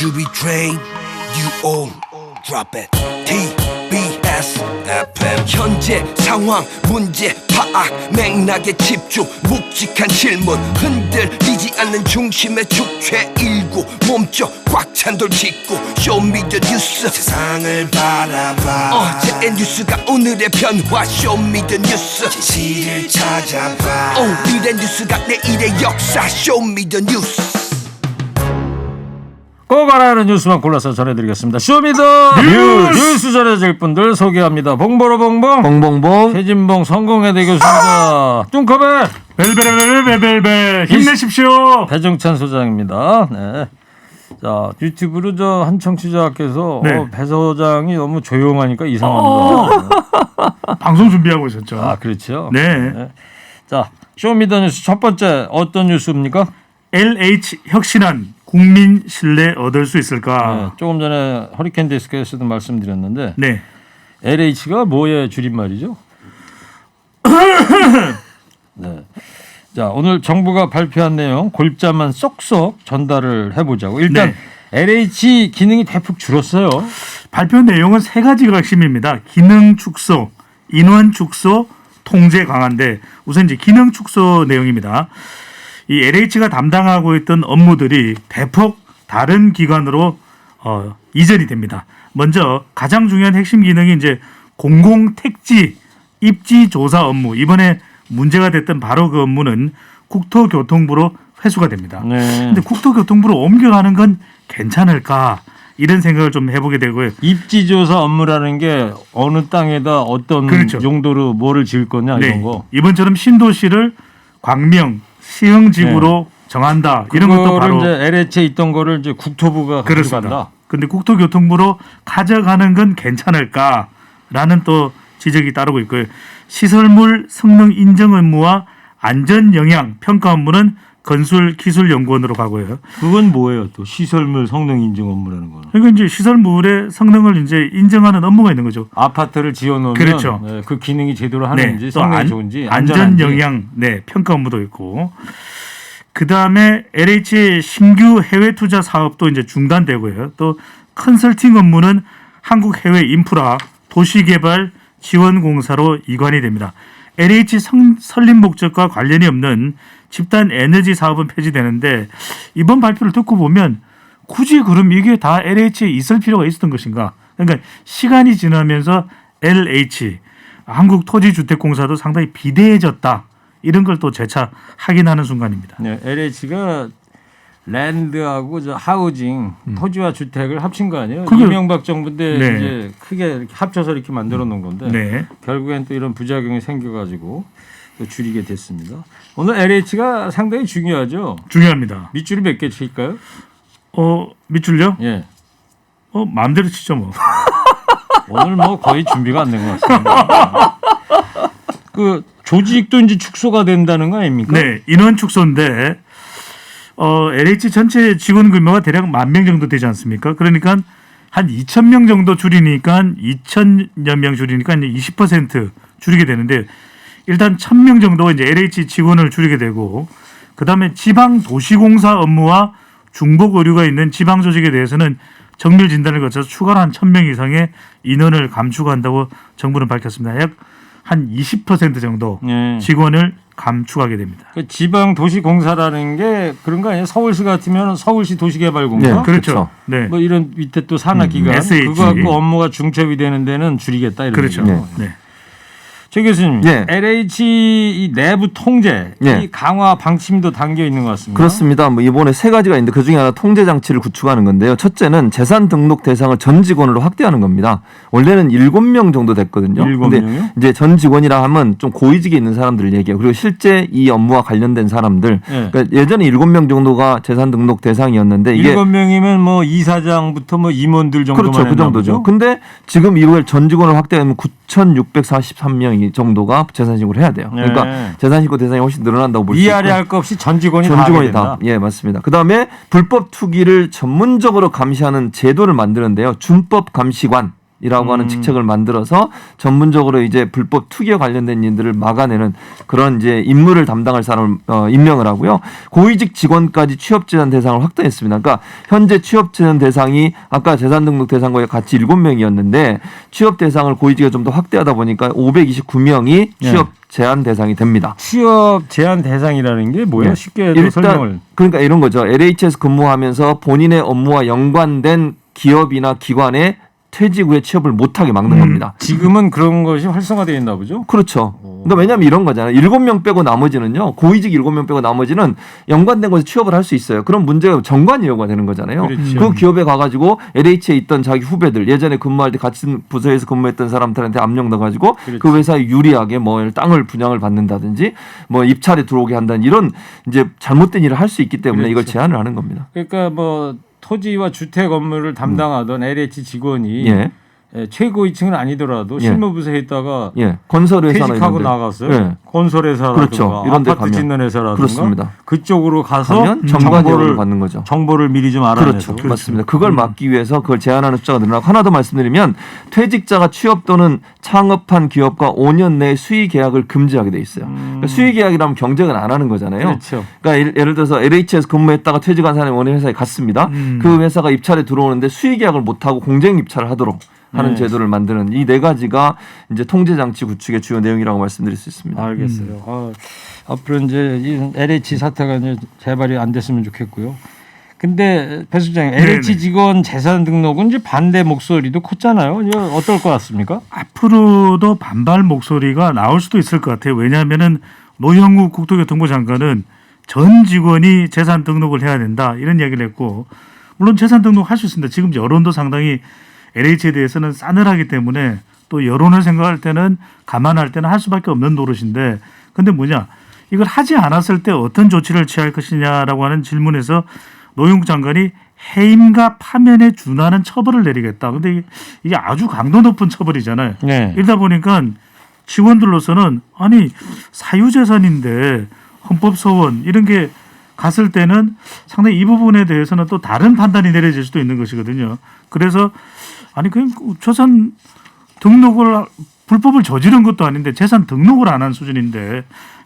You be trained, you all drop it. TBS FM 현재 상황 문제 파악 맥락에 집중 묵직한 질문 흔들리지 않는 중심의 축최 일구 몸쪽 꽉 찬 돌 짚고 쇼미더 뉴스 세상을 바라봐 어제의 뉴스가 오늘의 변화 쇼미더 뉴스 진실을 찾아봐 오늘의 뉴스가 내일의 역사 쇼미더 뉴스 꼭 알아야 하는 뉴스만 골라서 전해드리겠습니다. 쇼미더 뉴스 전해질 분들 소개합니다. 봉보로봉봉 봉봉봉 최진봉 성공회대 교수입니다. 뚱커벨 벨벨벨벨벨 힘내십시오. 배정찬 소장입니다. 네. 자 유튜브로 저 한 청취자께서 네. 배 소장이 너무 조용하니까 이상합니다. 방송 준비하고 있었죠. 아 그렇죠. 네. 자 쇼미더 뉴스 첫 번째 어떤 뉴스입니까? LH 혁신안 국민 신뢰 얻을 수 있을까? 네, 조금 전에 허리케인 데스크에서도 말씀드렸는데 네. LH가 뭐의 줄임말이죠? 네. 자 오늘 정부가 발표한 내용 골자만 쏙쏙 전달을 해보자고. 일단 네. LH 기능이 대폭 줄었어요. 발표 내용은 세 가지가 핵심입니다. 기능 축소, 인원 축소, 통제 강화인데 우선 이제 기능 축소 내용입니다. 이 LH가 담당하고 있던 업무들이 대폭 다른 기관으로 이전이 됩니다. 먼저 가장 중요한 핵심 기능이 이제 공공택지 입지 조사 업무. 이번에 문제가 됐던 바로 그 업무는 국토교통부로 회수가 됩니다. 네. 근데 국토교통부로 옮겨가는 건 괜찮을까? 이런 생각을 좀 해보게 되고요. 입지조사 업무라는 게 어느 땅에다 어떤 그렇죠. 용도로 뭐를 지을 거냐 이런 거. 이번처럼 신도시를 광명 시흥지구로 정한다. 이런 것도 바로 이제 LH에 있던 거를 이제 국토부가 그렇습니다. 가져간다. 그런데 국토교통부로 가져가는 건 괜찮을까라는 또 지적이 따르고 있고요. 시설물 성능 인정 업무와 안전 영향 평가 업무는 건술기술연구원으로 가고요. 그건 뭐예요? 또 시설물 성능 인증 업무라는 거는. 그러니까 이제 시설물의 성능을 이제 인정하는 업무가 있는 거죠. 아파트를 지어놓으면 그렇죠. 네, 그 기능이 제대로 하는지 또 성능이 좋은지 안전 안전한지. 영향 평가 업무도 있고 그 다음에 LH의 신규 해외 투자 사업도 이제 중단되고요. 또 컨설팅 업무는 한국 해외 인프라 도시개발 지원공사로 이관이 됩니다. LH 설립 목적과 관련이 없는 집단 에너지 사업은 폐지되는데 이번 발표를 듣고 보면 굳이 그럼 이게 다 LH에 있을 필요가 있었던 것인가? 그러니까 시간이 지나면서 LH 한국토지주택공사도 상당히 비대해졌다. 이런 걸 또 재차 확인하는 순간입니다. 네, LH가 랜드하고 저 하우징 토지와 주택을 합친 거 아니에요? 그게- 이명박 정부 때 네. 이제 크게 이렇게 합쳐서 이렇게 만들어 놓은 건데 네. 결국엔 또 이런 부작용이 생겨가지고 또 줄이게 됐습니다. 오늘 LH가 상당히 중요하죠. 중요합니다. 밑줄이 몇 개 칠까요? 밑줄요? 예. 마음대로 치죠 뭐. 오늘 뭐 거의 준비가 안 된 것 같습니다. 그 조직도 이제 축소가 된다는 거 아닙니까? 네, 인원 축소인데 LH 전체 직원 규모가 대략 10,000명 정도 되지 않습니까? 그러니까 한 2,000명 정도 줄이니까 2,000여 명 줄이니까 이제 20% 줄이게 되는데 일단 1,000명 정도 이제 LH 직원을 줄이게 되고 그다음에 지방 도시공사 업무와 중복 의료가 있는 지방 조직에 대해서는 정밀 진단을 거쳐서 추가로 한 1,000명 이상의 인원을 감축한다고 정부는 밝혔습니다. 약 한 20% 정도 네. 직원을 감축하게 됩니다. 그 지방 도시 공사라는 게 그런 거 아니에요? 서울시 같으면 서울시 도시개발공사, 네. 그렇죠. 네. 뭐 이런 밑에 또 산하 기관 SH. 그거 갖고 업무가 중첩이 되는 데는 줄이겠다 이런 그렇죠. 얘기죠. 네. 최 교수님, 예. LH 이 내부 통제, 예. 이 강화 방침도 담겨 있는 것 같습니다. 그렇습니다. 뭐 이번에 세 가지가 있는데 그중에 하나 통제 장치를 구축하는 건데요. 첫째는 재산 등록 대상을 전 직원으로 확대하는 겁니다. 원래는 7명 정도 됐거든요. 7명이요? 근데 이제 전 직원이라 하면 좀 고위직에 있는 사람들을 얘기해요. 그리고 실제 이 업무와 관련된 사람들. 예. 그러니까 예전에 7명 정도가 재산 등록 대상이었는데 이게 7명이면 뭐 이사장부터 뭐 임원들 정도만 그렇죠. 그 했나 정도죠. 보죠? 근데 지금 이걸 전 직원을 확대하면 9,643명 정도가 재산신고를 해야 돼요. 그러니까 네. 재산신고 대상이 훨씬 늘어난다고 볼 수 있고. 위아래 할 것 없이 전 직원이 전 다 하게 직원이 된다. 다. 예, 맞습니다. 그다음에 불법 투기를 전문적으로 감시하는 제도를 만드는데요. 준법 감시관 이라고 하는 직책을 만들어서 전문적으로 이제 불법 투기와 관련된 일들을 막아내는 그런 이제 임무를 담당할 사람을 임명을 하고요. 고위직 직원까지 취업 제한 대상을 확대했습니다. 그러니까 현재 취업 제한 대상이 아까 재산 등록 대상과 같이 7명이었는데 취업 대상을 고위직에 좀 더 확대하다 보니까 529명이 취업 제한 대상이 됩니다. 취업 제한 대상이라는 게 뭐예요? 네. 쉽게 일단 설명을. 그러니까 이런 거죠. LH에서 근무하면서 본인의 업무와 연관된 기업이나 기관에 퇴직 후에 취업을 못하게 막는 겁니다. 지금은 그런 것이 활성화되어 있나 보죠? 그렇죠. 그러니까 왜냐하면 이런 거잖아요. 7명 빼고 나머지는요. 고위직 7명 빼고 나머지는 연관된 곳에 취업을 할 수 있어요. 그럼 문제가 정관이여가 되는 거잖아요. 그렇죠. 그 기업에 가가지고 LH에 있던 자기 후배들 예전에 근무할 때 같은 부서에서 근무했던 사람들한테 압력 넣어가지고 그렇지. 그 회사에 유리하게 뭐 땅을 분양을 받는다든지 뭐 입찰에 들어오게 한다는 이런 이제 잘못된 일을 할 수 있기 때문에 이걸 그렇죠. 제한을 하는 겁니다. 그러니까 뭐 토지와 주택 업무를 담당하던 LH 직원이 예. 최고위층은 아니더라도 예. 실무부서에 있다가 예. 건설회사나 퇴직하고 이런 데. 나갔어요. 예. 건설회사라든가 그렇죠. 이런 데 아파트 가면. 짓는 회사라든가 그렇습니다. 그쪽으로 가서 가면 정관예우를 받는 거죠. 정보를 미리 좀 알아내서. 그렇죠. 맞습니다. 그걸 막기 위해서 그걸 제한하는 숫자가 늘어나고 하나 더 말씀드리면 퇴직자가 취업 또는 창업한 기업과 5년 내에 수의 계약을 금지하게 돼 있어요. 그러니까 수의 계약이라면 경쟁을 안 하는 거잖아요. 그렇죠. 그러니까 예를 들어서 LH에서 근무했다가 퇴직한 사람이 어느 회사에 갔습니다. 그 회사가 입찰에 들어오는데 수의 계약을 못 하고 공정 입찰을 하도록 하는 네. 제도를 만드는 이 네 가지가 이제 통제 장치 구축의 주요 내용이라고 말씀드릴 수 있습니다. 알겠어요. 앞으로 이제 이 LH 사태가 이제 재발이 안 됐으면 좋겠고요. 근데 배 수장님, LH 직원 재산 등록은 이제 반대 목소리도 컸잖아요. 이제 어떨 것 같습니까? 앞으로도 반발 목소리가 나올 수도 있을 것 같아요. 왜냐하면은 노영욱 국토교통부 장관은 전 직원이 재산 등록을 해야 된다 이런 이야기를 했고 물론 재산 등록 할 수 있습니다. 지금 여론도 상당히 LH에 대해서는 싸늘하기 때문에 또 여론을 생각할 때는 감안할 때는 할 수밖에 없는 노릇인데 근데 뭐냐 이걸 하지 않았을 때 어떤 조치를 취할 것이냐라고 하는 질문에서 노영욱 장관이 해임과 파면에 준하는 처벌을 내리겠다. 근데 이게 아주 강도 높은 처벌이잖아요. 네. 이러다 보니까 직원들로서는 아니 사유재산인데 헌법소원 이런 게 갔을 때는 상당히 이 부분에 대해서는 또 다른 판단이 내려질 수도 있는 것이거든요. 그래서 아니 그냥 재산 등록을 불법을 저지른 것도 아닌데 재산 등록을 안 한 수준인데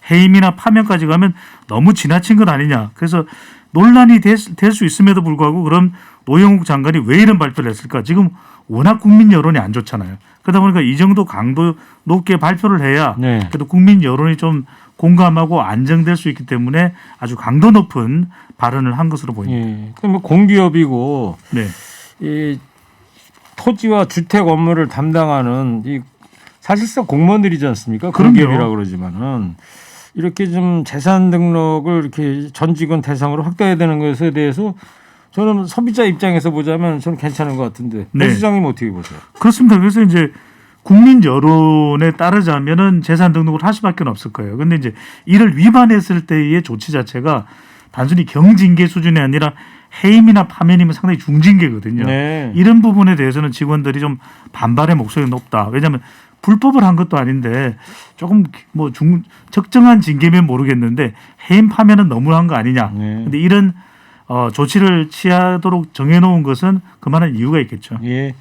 해임이나 파면까지 가면 너무 지나친 것 아니냐. 그래서 논란이 될 수 있음에도 불구하고 그럼 노영욱 장관이 왜 이런 발표를 했을까? 지금 워낙 국민 여론이 안 좋잖아요. 그러다 보니까 이 정도 강도 높게 발표를 해야 네. 그래도 국민 여론이 좀 공감하고 안정될 수 있기 때문에 아주 강도 높은 발언을 한 것으로 보입니다. 예. 그럼 공기업이고 네. 이 토지와 주택 업무를 담당하는 이 사실상 공무원들이지 않습니까? 그럼요. 공기업이라고 그러지만은 이렇게 좀 재산 등록을 이렇게 전 직원 대상으로 확대해야 되는 것에 대해서 저는 소비자 입장에서 보자면 저는 괜찮은 것 같은데 네. 배 수장님 어떻게 보세요? 그렇습니다. 그래서 이제 국민 여론에 따르자면은 재산 등록을 할 수밖에 없을 거예요. 그런데 이제 이를 위반했을 때의 조치 자체가 단순히 경징계 수준이 아니라 해임이나 파면이면 상당히 중징계거든요. 네. 이런 부분에 대해서는 직원들이 좀 반발의 목소리가 높다. 왜냐하면 불법을 한 것도 아닌데 조금 뭐 적정한 징계면 모르겠는데 해임 파면은 너무한 거 아니냐. 네. 근데 이런 조치를 취하도록 정해놓은 것은 그만한 이유가 있겠죠. 예.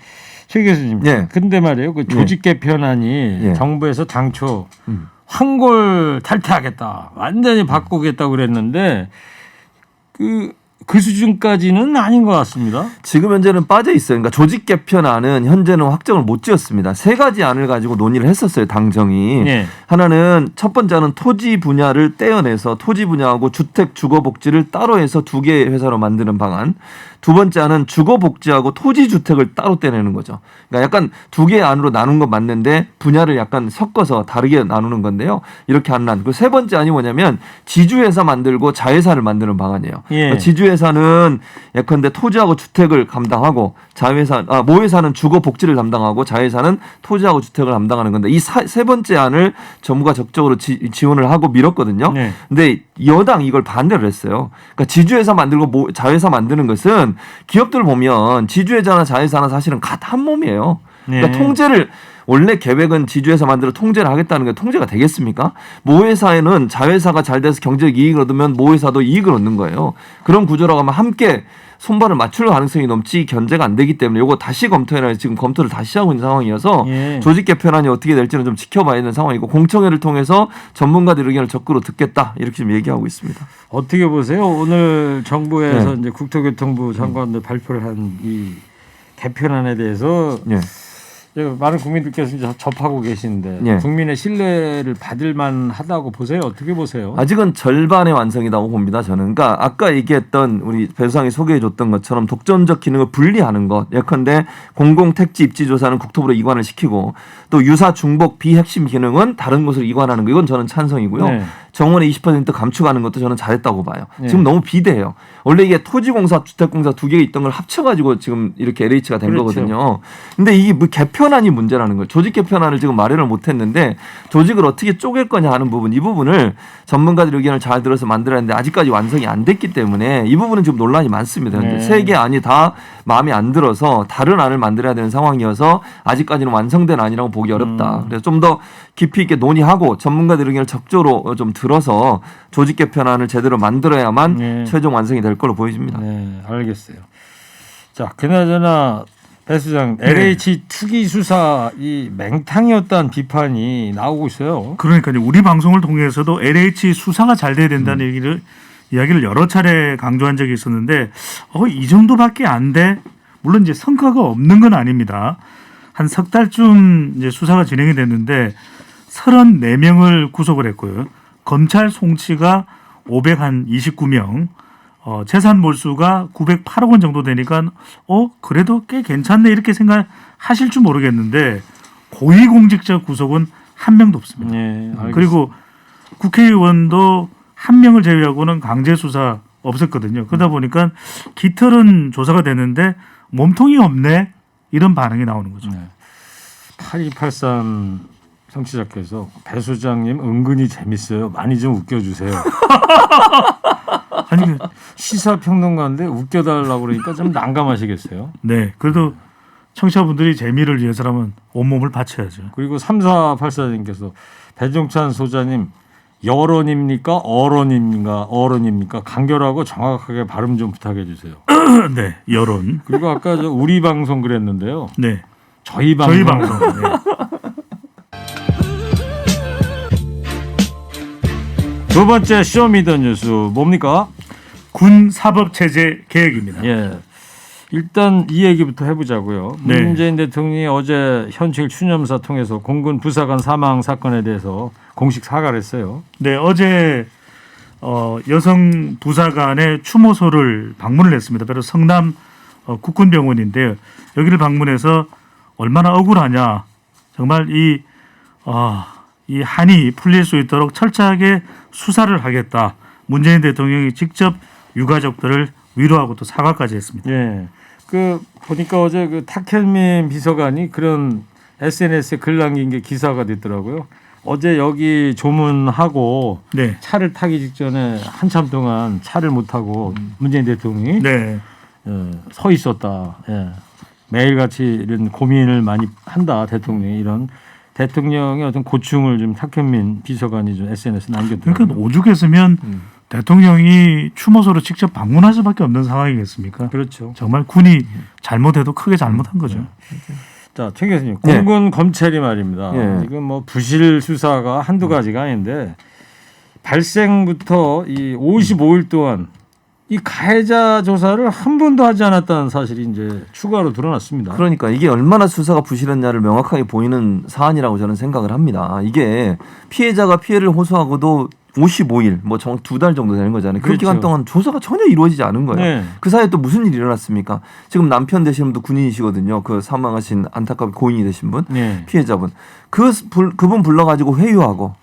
최 교수님. 예. 근데 말이에요. 그 조직 개편안이 예. 정부에서 당초 황골 탈퇴하겠다. 완전히 바꾸겠다고 그랬는데 그 수준까지는 아닌 것 같습니다. 지금 현재는 빠져 있어요. 그러니까 조직 개편안은 현재는 확정을 못 지었습니다. 세 가지 안을 가지고 논의를 했었어요. 당정이. 예. 하나는 첫 번째는 토지 분야를 떼어내서 토지 분야하고 주택 주거복지를 따로 해서 두 개의 회사로 만드는 방안. 두 번째 안은 주거복지하고 토지 주택을 따로 떼내는 거죠. 그러니까 약간 두 개의 안으로 나눈 건 맞는데 분야를 약간 섞어서 다르게 나누는 건데요. 이렇게 하는 안. 그 세 번째 안이 뭐냐면 지주회사 만들고 자회사를 만드는 방안이에요. 예. 그러니까 지주회사는 예컨대 토지하고 주택을 감당하고 모회사는 주거복지를 담당하고 자회사는 토지하고 주택을 담당하는 건데 이 세 번째 안을 정부가 적극적으로 지원을 하고 밀었거든요. 네. 근데 여당 이걸 반대를 했어요. 그러니까 지주회사 만들고 자회사 만드는 것은 기업들 보면 지주회사나 자회사나 사실은 한 몸이에요. 그러니까 네. 통제를 원래 계획은 지주회사 만들어 통제를 하겠다는 게 통제가 되겠습니까? 모회사에는 자회사가 잘 돼서 경제적 이익을 얻으면 모회사도 이익을 얻는 거예요. 그런 구조라고 하면 함께 손발을 맞출 가능성이 넘지 견제가 안 되기 때문에 이거 다시 검토해라. 지금 검토를 다시 하고 있는 상황이어서 예. 조직 개편안이 어떻게 될지는 좀 지켜봐야 되는 상황이고 공청회를 통해서 전문가들 의견을 적극으로 듣겠다 이렇게 좀 얘기하고 있습니다. 어떻게 보세요? 오늘 정부에서 네. 이제 국토교통부 장관들 발표를 한 이 개편안에 대해서 예. 많은 국민들께서 이제 접하고 계시는데 예. 국민의 신뢰를 받을 만하다고 보세요? 어떻게 보세요? 아직은 절반의 완성이라고 봅니다. 저는. 그러니까 아까 얘기했던 우리 배수상이 소개해줬던 것처럼 독점적 기능을 분리하는 것. 예컨대 공공택지 입지조사는 국토부로 이관을 시키고 또 유사 중복 비핵심 기능은 다른 곳으로 이관하는 거. 이건 저는 찬성이고요. 네. 정원의 20% 감축하는 것도 저는 잘했다고 봐요. 네. 지금 너무 비대해요. 원래 이게 토지공사, 주택공사 두 개 있던 걸 합쳐가지고 지금 이렇게 LH가 된 그렇죠. 거거든요. 근데 이게 뭐 개편안이 문제라는 거예요. 조직 개편안을 지금 마련을 못했는데 조직을 어떻게 쪼갤 거냐 하는 부분, 이 부분을 전문가들 의견을 잘 들어서 만들어야 하는데 아직까지 완성이 안 됐기 때문에 이 부분은 지금 논란이 많습니다. 네. 세 개 안이 다 마음에 안 들어서 다른 안을 만들어야 되는 상황이어서 아직까지는 완성된 안이라고 보기 어렵다. 그래서 좀 더 깊이 있게 논의하고 전문가들 의견을 적극적으로 좀 들어서 조직 개편안을 제대로 만들어야만 네. 최종 완성이 될 걸로 보여집니다. 네, 알겠어요. 자, 그나저나 배 수장 네. LH 투기 수사 이 맹탕이었다는 비판이 나오고 있어요. 그러니까요. 우리 방송을 통해서도 LH 수사가 잘 돼야 된다는 이야기를 여러 차례 강조한 적이 있었는데 이 정도밖에 안 돼. 물론 이제 성과가 없는 건 아닙니다. 한 석 달쯤 이제 수사가 진행이 됐는데 34명을 구속을 했고요. 검찰 송치가 529명, 재산 몰수가 908억 원 정도 되니까 그래도 꽤 괜찮네 이렇게 생각하실 줄 모르겠는데 고위공직자 구속은 한 명도 없습니다. 네, 알겠습니다. 그리고 국회의원도 한 명을 제외하고는 강제 수사 없었거든요. 그러다 보니까 깃털은 조사가 되는데 몸통이 없네 이런 반응이 나오는 거죠. 네. 8283 청취자께서 배 수장님 은근히 재밌어요. 많이 좀 웃겨주세요. 아니 시사평론가인데 웃겨달라고 그러니까 좀 난감하시겠어요. 네, 그래도 청취자분들이 재미를 위해서라면 온몸을 바쳐야죠. 그리고 3484님께서 배종찬 소장님 여론입니까? 어론입니까? 간결하고 정확하게 발음 좀 부탁해 주세요. 네, 여론. 그리고 아까 저 우리 방송 그랬는데요. 네, 저희 방송. 저희 방송. 네. 두 번째 쇼미더뉴스 뭡니까? 군 사법 체제 개혁입니다. 예. 일단 이 얘기부터 해보자고요. 네. 문재인 대통령이 어제 현충일 추념사 통해서 공군 부사관 사망 사건에 대해서 공식 사과를 했어요. 네, 어제 여성 부사관의 추모소를 방문을 했습니다. 바로 성남 국군병원인데요. 여기를 방문해서 얼마나 억울하냐. 정말 이 한이 풀릴 수 있도록 철저하게 수사를 하겠다. 문재인 대통령이 직접 유가족들을 위로하고 또 사과까지 했습니다. 예. 그 보니까 어제 그 탁현민 비서관이 그런 SNS에 글 남긴 게 기사가 됐더라고요. 어제 여기 조문하고 네. 차를 타기 직전에 한참 동안 차를 못 타고 문재인 대통령이 네. 서 있었다. 예. 매일같이 이런 고민을 많이 한다. 대통령이 이런 대통령의 어떤 고충을 좀 탁현민 비서관이 좀 SNS에 남겼더라고요. 그러니까 오죽했으면 대통령이 추모소를 직접 방문할 수밖에 없는 상황이겠습니까? 그렇죠. 정말 군이 잘못해도 크게 잘못한 거죠. 자, 최 교수님, 네. 공군 검찰이 말입니다. 네. 지금 뭐 부실 수사가 한두 가지가 아닌데 발생부터 이 55일 동안 이 가해자 조사를 한 번도 하지 않았다는 사실이 이제 추가로 드러났습니다. 그러니까 이게 얼마나 수사가 부실했냐를 명확하게 보이는 사안이라고 저는 생각을 합니다. 이게 피해자가 피해를 호소하고도 55일, 뭐 정확히 2달 정도 되는 거잖아요. 그 그렇죠. 기간 동안 조사가 전혀 이루어지지 않은 거예요. 네. 그 사이에 또 무슨 일이 일어났습니까? 지금 남편 되시는 분도 군인이시거든요. 그 사망하신 안타깝게 고인이 되신 분, 네. 피해자분. 그분 불러가지고 회유하고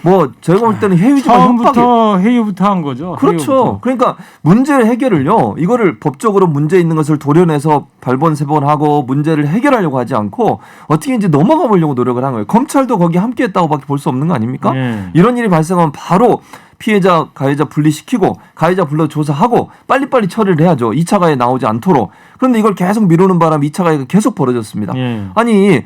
뭐 제가 볼 때는 회유지만 협박이 처음부터 회유부터 한 거죠. 그렇죠. 회유부터. 그러니까 문제 해결을요. 이거를 법적으로 문제 있는 것을 도려내서 발본세본하고 문제를 해결하려고 하지 않고 어떻게 이제 넘어가 보려고 노력을 한 거예요. 검찰도 거기 함께했다고밖에 볼 수 없는 거 아닙니까? 네. 이런 일이 발생하면 바로 피해자, 가해자 분리시키고 가해자 불러 조사하고 빨리빨리 처리를 해야죠. 2차 가해 나오지 않도록. 그런데 이걸 계속 미루는 바람에 2차 가해가 계속 벌어졌습니다. 네. 아니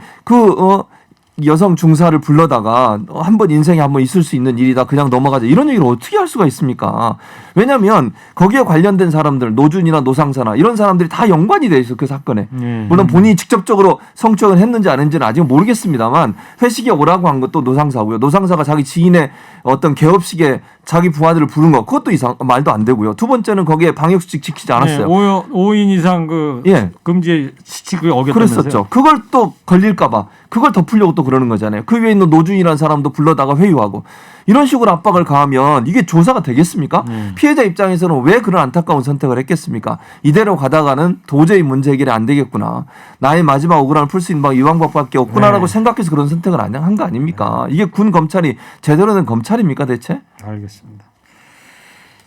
여성 중사를 불러다가 한번 인생에 한번 있을 수 있는 일이다 그냥 넘어가자 이런 얘기를 어떻게 할 수가 있습니까? 왜냐하면 거기에 관련된 사람들 노준이나 노상사나 이런 사람들이 다 연관이 돼 있어 그 사건에. 물론 본인이 직접적으로 성추행을 했는지 안 했는지는 아직 모르겠습니다만 회식에 오라고 한 것도 노상사고요. 노상사가 자기 지인의 어떤 개업식에 자기 부하들을 부른 거 그것도 말도 안 되고요. 두 번째는 거기에 방역수칙 지키지 않았어요. 5인 이상 그 금지 수칙을 어겼다면서요. 그랬었죠. 그걸 또 걸릴까봐 그걸 덮으려고 또 그러는 거잖아요. 그 위에 있는 노준이라는 사람도 불러다가 회유하고 이런 식으로 압박을 가하면 이게 조사가 되겠습니까? 피해자 입장에서는 왜 그런 안타까운 선택을 했겠습니까? 이대로 가다가는 도저히 문제 해결이 안 되겠구나. 나의 마지막 억울함을 풀 수 있는 방법이 이 방법밖에 없구나라고 생각해서 그런 선택을 한 거 아닙니까? 이게 군 검찰이 제대로 된 검찰입니까 대체? 알겠습니다.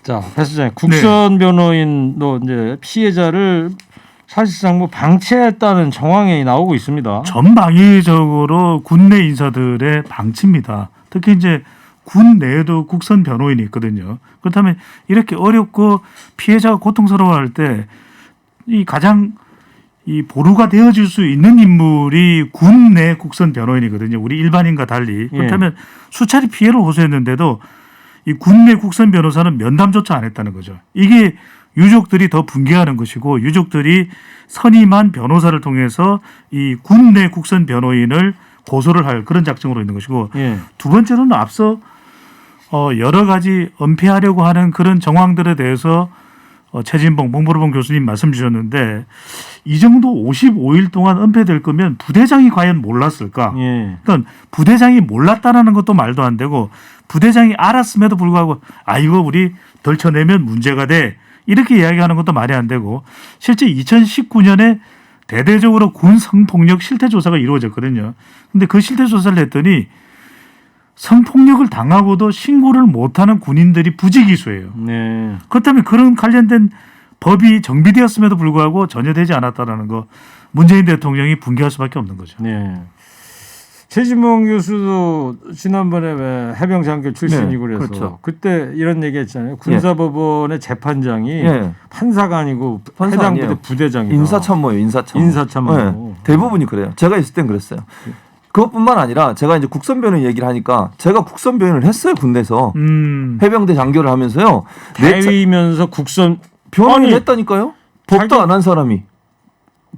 자, 배 수장님, 국선 변호인도 이제 피해자를 사실상 뭐 방치했다는 정황이 나오고 있습니다. 전방위적으로 군내 인사들의 방치입니다. 특히 이제 군 내에도 국선 변호인이 있거든요. 그렇다면 이렇게 어렵고 피해자가 고통스러워할 때 이 가장 이 보루가 되어줄 수 있는 인물이 군 내 국선 변호인이거든요. 우리 일반인과 달리. 그렇다면 수차례 피해를 호소했는데도 이 군 내 국선 변호사는 면담조차 안 했다는 거죠. 이게 유족들이 더 분개하는 것이고 유족들이 선임한 변호사를 통해서 이 군 내 국선 변호인을 고소를 할 그런 작정으로 있는 것이고 두 번째로는 앞서 여러 가지 은폐하려고 하는 그런 정황들에 대해서 최진봉 봉보르봉 교수님 말씀 주셨는데 이 정도 55일 동안 은폐될 거면 부대장이 과연 몰랐을까? 그러니까 부대장이 몰랐다라는 것도 말도 안 되고 부대장이 알았음에도 불구하고 이거 우리 덜 쳐내면 문제가 돼. 이렇게 이야기하는 것도 말이 안 되고 실제 2019년에 대대적으로 군 성폭력 실태 조사가 이루어졌거든요. 근데 그 실태 조사를 했더니 성폭력을 당하고도 신고를 못하는 군인들이 부지기수예요. 그렇다면 그런 관련된 법이 정비되었음에도 불구하고 전혀 되지 않았다는 거 문재인 대통령이 분개할 수밖에 없는 거죠. 최진봉 교수도 지난번에 왜 해병장교 출신이고 그래서 그렇죠. 그때 이런 얘기했잖아요. 군사법원의 재판장이 판사가 아니고 판사 해당 아니에요. 부대 부대장이다. 인사참모예요. 인사참모. 대부분이 그래요. 제가 있을 땐 그랬어요. 그것뿐만 아니라 제가 이제 국선 변호인 얘기를 하니까 제가 국선 변호인을 했어요 군대에서 해병대 장교를 하면서요. 대위면서 국선 변호인을 했다니까요. 법도 안 한 사람이.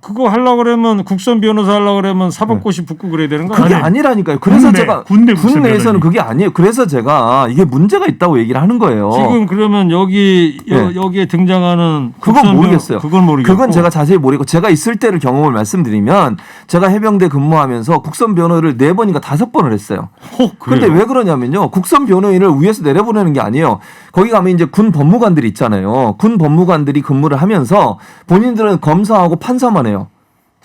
그거 하려고 그러면 국선 변호사 하려고 그러면 사법고시 붙고 그래야 되는 거 그게 아니에요? 아니라니까요. 그래서 제가 군 내에서는 변호인. 그게 아니에요. 그래서 제가 이게 문제가 있다고 얘기를 하는 거예요. 지금 그러면 여기에 등장하는 그건 모르겠어요. 그건 모르겠고. 그건 제가 자세히 모르고 제가 있을 때를 경험을 말씀드리면 제가 해병대 근무하면서 국선 변호를 4번인가 5번을 했어요. 그런데 왜 그러냐면요. 국선 변호인을 위에서 내려보내는 게 아니에요. 거기 가면 이제 군 법무관들이 있잖아요. 군 법무관들이 근무를 하면서 본인들은 검사하고 판사만 해요.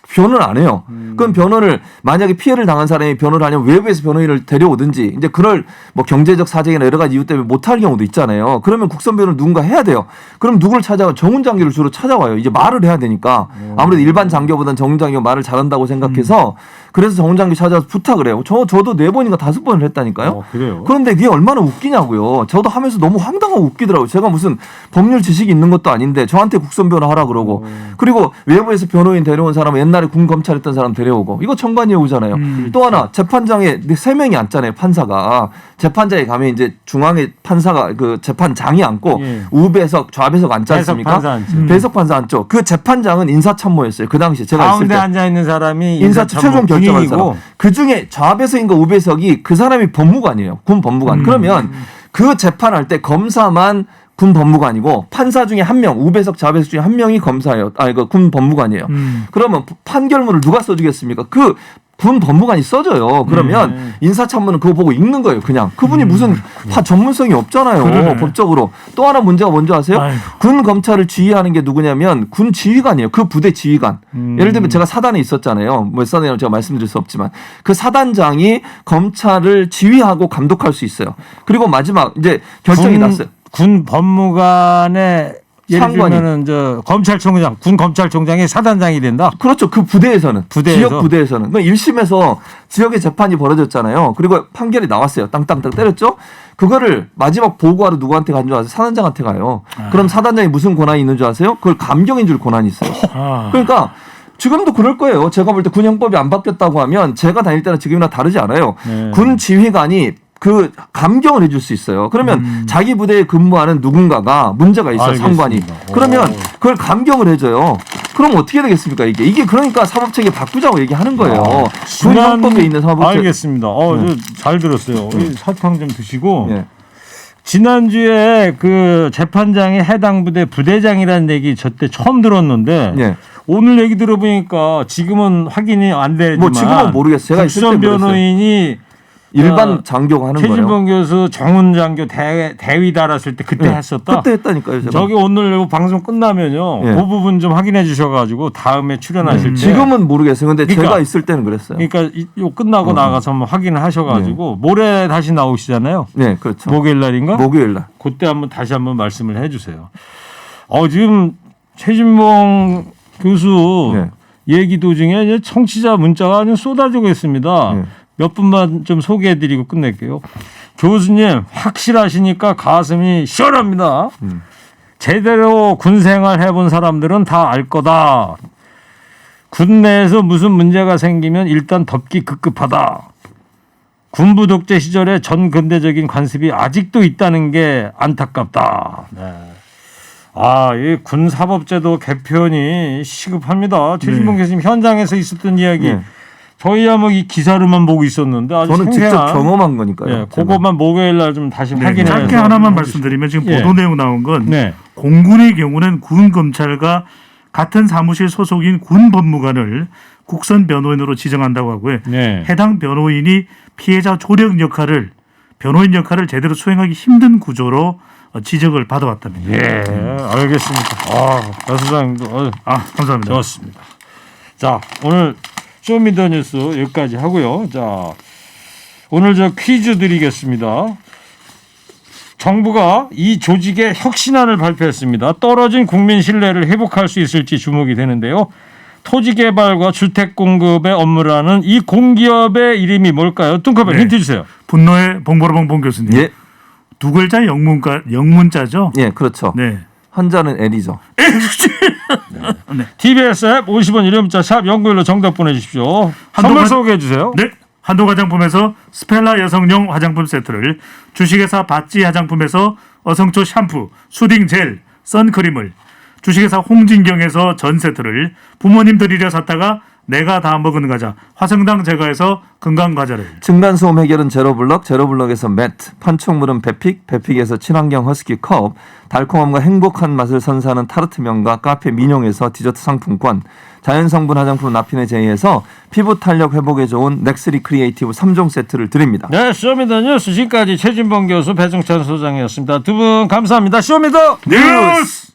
변호를 안 해요. 그럼 변호를 만약에 피해를 당한 사람이 변호를 하려면 외부에서 변호인을 데려오든지 이제 그럴 뭐 경제적 사정이나 여러 가지 이유 때문에 못할 경우도 있잖아요. 그러면 국선 변호를 누군가 해야 돼요. 그럼 누구를 찾아와? 정훈 장교를 주로 찾아와요. 이제 말을 해야 되니까 아무래도 일반 장교보다는 정훈 장교가 말을 잘한다고 생각해서 그래서 정훈 장교 찾아와서 부탁을 해요. 저도 4번인가 5번을 했다니까요. 그래요? 그런데 이게 얼마나 웃기냐고요. 저도 하면서 너무 황당하고 웃기더라고요. 제가 무슨 법률 지식이 있는 것도 아닌데 저한테 국선 변호 하라 그러고 그리고 외부에서 변호인 데려온 사람은 옛날에 군 검찰했던 사람 데려오고 이거 정관이 오잖아요. 또 하나 재판장에 3명이 앉잖아요. 판사가 재판장에 가면 이제 중앙에 판사가 그 재판장이 앉고 우배석 좌배석 앉지 않습니까? 배석 판사 앉죠. 그 재판장은 인사참모였어요. 그 당시 제가 있을 때 가운데 앉아 있는 사람이 인사참모 결정한 사람. 군인이고 그 중에 좌배석인가 우배석이 그 사람이 법무관이에요. 군 법무관. 그러면 그 재판할 때 검사만 군 법무관이고 판사 중에 1명, 우배석 좌배석 중에 1명이 검사예요. 이거 군 법무관이에요. 그러면 판결문을 누가 써주겠습니까? 그 군 법무관이 써줘요. 그러면 인사참모는 그거 보고 읽는 거예요. 그냥 그분이 무슨 전문성이 없잖아요. 법적으로. 또 하나 문제가 뭔지 아세요? 군 검찰을 지휘하는 게 누구냐면 군 지휘관이에요. 그 부대 지휘관. 예를 들면 제가 사단에 있었잖아요. 몇 사단이라고 제가 말씀드릴 수 없지만 그 사단장이 검찰을 지휘하고 감독할 수 있어요. 그리고 마지막 이제 결정이 났어요. 군 법무관의 예를 들면은 검찰총장, 군 검찰총장이 사단장이 된다. 그렇죠. 그 부대에서는 지역 부대에서는. 그러니까 1심에서 지역의 재판이 벌어졌잖아요. 그리고 판결이 나왔어요. 땅땅땅 때렸죠. 그거를 마지막 보고하러 누구한테 간 줄 아세요? 사단장한테 가요. 그럼 사단장이 무슨 권한이 있는 줄 아세요? 그걸 감경해 줄 권한이 있어요. 그러니까 지금도 그럴 거예요. 제가 볼 때 군형법이 안 바뀌었다고 하면 제가 다닐 때나 지금이나 다르지 않아요. 네. 군 지휘관이 그 감경을 해줄 수 있어요. 그러면 자기 부대에 근무하는 누군가가 문제가 있어 알겠습니다. 상관이. 그러면 그걸 감경을 해줘요. 그럼 어떻게 되겠습니까 이게 그러니까 사법체계 바꾸자고 얘기하는 거예요. 군형법에 있는 사법체계. 알겠습니다. 잘 들었어요. 사탕 좀 드시고. 예. 지난주에 그 재판장이 해당 부대 부대장이라는 얘기 저때 처음 들었는데 예. 오늘 얘기 들어보니까 지금은 확인이 안 되지만 뭐 지금은 모르겠어요. 제가 있을 때 국선 그랬어요. 변호인이 일반 장교가 하는 거예요. 최진봉 교수 정훈 장교 대위 달았을 때 그때 네, 했었다. 그때 했다니까요. 제가. 저기 오늘 방송 끝나면요. 예. 그 부분 좀 확인해 주셔가지고 다음에 출연하실 때. 지금은 모르겠어요. 근데 그러니까, 제가 있을 때는 그랬어요. 그러니까 요 끝나고 나가서 한번 확인하셔가지고 모레 다시 나오시잖아요. 네, 그렇죠. 목요일 날인가? 목요일 날. 그때 다시 한번 말씀을 해주세요. 지금 최진봉 교수 네. 얘기 도중에 이제 청취자 문자가 아주 쏟아지고 있습니다. 네. 몇 분만 좀 소개해드리고 끝낼게요. 교수님 확실하시니까 가슴이 시원합니다. 제대로 군생활 해본 사람들은 다 알 거다. 군 내에서 무슨 문제가 생기면 일단 덮기 급급하다. 군부 독재 시절에 전근대적인 관습이 아직도 있다는 게 안타깝다. 네. 이 군사법제도 개편이 시급합니다. 최진봉 교수님 현장에서 있었던 이야기. 네. 저희야 뭐 이 기사로만 보고 있었는데 아주 저는 생생한, 직접 경험한 거니까요. 예, 그것만 목요일 날 좀 다시 네, 확인해서 짧게 하나만 말씀드리면 지금 예. 보도 내용 나온 건 네. 공군의 경우는 군 검찰과 같은 사무실 소속인 군 법무관을 국선 변호인으로 지정한다고 하고요. 네. 해당 변호인이 피해자 조력 역할을 변호인 역할을 제대로 수행하기 힘든 구조로 지적을 받아왔답니다. 예, 알겠습니다. 여 소장님도 감사합니다. 좋습니다. 자, 오늘 쇼미더뉴스 여기까지 하고요. 자, 오늘 저 퀴즈 드리겠습니다. 정부가 이 조직의 혁신안을 발표했습니다. 떨어진 국민 신뢰를 회복할 수 있을지 주목이 되는데요. 토지 개발과 주택 공급의 업무를 하는 이 공기업의 이름이 뭘까요? 뚱커벨 네. 힌트 주세요. 분노의 봉보라봉 교수님. 예, 두 글자 영문자죠? 예, 그렇죠. 네. 한자는 L이죠. TBS 앱 50원 유료 문자 샵 연구일로 정답 보내주십시오. 선물 소개해 주세요. 네. 한도 화장품에서 스펠라 여성용 화장품 세트를, 주식회사 바찌 화장품에서 어성초 샴푸, 수딩 젤, 선크림을, 주식회사 홍진경에서 전 세트를, 부모님 드리려 샀다가 내가 다 먹은 과자 화성당 제과에서 건강 과자를, 층간소음 해결은 제로블럭, 제로블럭에서 매트, 판촉물은 베픽, 베픽에서 친환경 허스키 컵, 달콤함과 행복한 맛을 선사하는 타르트면과 카페 민용에서 디저트 상품권, 자연성분 화장품 나핀의 제이에서 피부 탄력 회복에 좋은 넥스리 크리에이티브 3종 세트를 드립니다. 네, 쇼미더뉴스 지금까지 최진봉 교수 배정찬 소장이었습니다. 두 분 감사합니다. 쇼미더 뉴스!